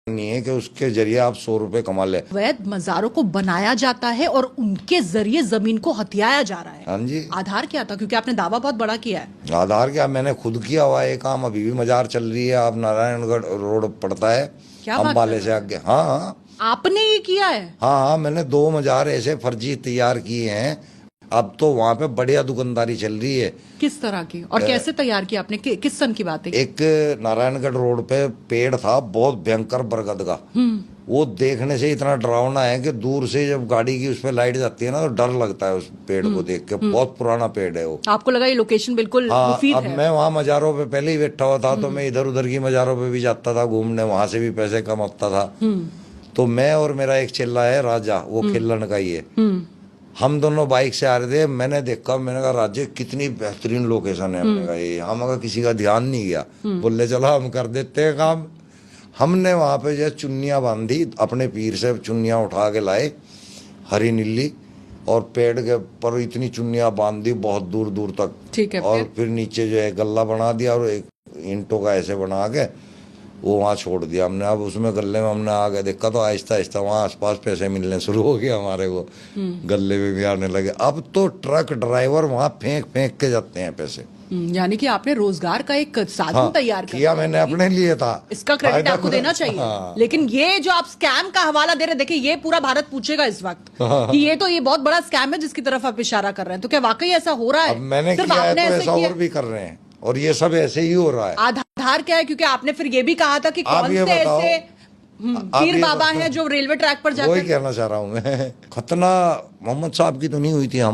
नहीं है कि उसके जरिए आप 100 रुपए कमा ले। अवैध मजारों को बनाया जाता है और उनके जरिए जमीन को हथियाया जा रहा है। हाँ जी। आधार क्या था, क्योंकि आपने दावा बहुत बड़ा किया है। आधार क्या, मैंने खुद किया हुआ है काम, अभी भी मजार चल रही है। आप नारायणगढ़ रोड पड़ता है क्या बात अम्बाले कर से रहे आगे। हाँ हाँ आपने ये किया है? हाँ हाँ, मैंने 2 मजार ऐसे फर्जी तैयार किए हैं। अब तो वहां पे बढ़िया दुकानदारी चल रही है। किस तरह की और कैसे तैयार किया आपने? किस सन की बात है? एक नारायणगढ़ रोड पे पेड़ था बहुत भयंकर बरगद का। वो देखने से इतना डरावना है कि दूर से जब गाड़ी की उस पर लाइट जाती है ना तो डर लगता है उस पेड़ को देख के। बहुत पुराना पेड़ है वो। आपको लगा ये लोकेशन बिल्कुल हाँ, मुफीद अब है? मैं वहाँ मजारों पे पहले ही बैठा हुआ था तो मैं इधर उधर की मजारों पे भी जाता था घूमने, वहां से भी पैसे कमाता था। तो मैं और मेरा एक चेला है राजा, वो खेलन का ही है। हम दोनों बाइक से आ रहे थे, मैंने देखा, मैंने कहा राजे कितनी बेहतरीन लोकेशन है। हमने कहा ये, हम अगर किसी का ध्यान नहीं गया, बोले चलो हम कर देते हैं काम। हमने वहां पे जो चुन्नियां बांधी, अपने पीर से चुन्नियां उठा के लाए हरी नीली, और पेड़ के पर इतनी चुन्नियां बांध दी बहुत दूर दूर तक। ठीक है। और फिर नीचे जो है गल्ला बना दिया और एक ईंटों का ऐसे बना के वो वहाँ छोड़ दिया हमने। अब उसमें गले में हमने आगे देखा तो आहिस्ता आहिस्ता वहाँ आसपास पैसे मिलने शुरू हो गए हमारे को। गले में भी आने लगे। अब तो ट्रक ड्राइवर वहाँ फेंक फेंक के जाते हैं पैसे। यानी कि आपने रोजगार का एक साधन हाँ, तैयार किया मैंने अपने लिए था। इसका क्रेडिट आपको देना चाहिए। हाँ। लेकिन ये जो आप स्कैम का हवाला दे रहे, देखिए ये पूरा भारत पूछेगा इस वक्त कि ये बहुत बड़ा स्कैम है जिसकी तरफ आप इशारा कर रहे हैं। तो क्या वाकई ऐसा हो रहा है? अब मैंने सिर्फ किया है आपने तो ऐसे ऐसा किया? और भी कर रहे हैं और ये सब ऐसे ही हो रहा है। आधार क्या है? क्योंकि आपने फिर ये भी कहा था कि आप कौन ये से बताओ, ऐसे आप पीर ये बाबा बताओ। हैं जो रेलवे ट्रैक पर वही जाकर। कहना चाह रहा हूँ मैं। खतना मोहम्मद साहब की तो नहीं हुई थी।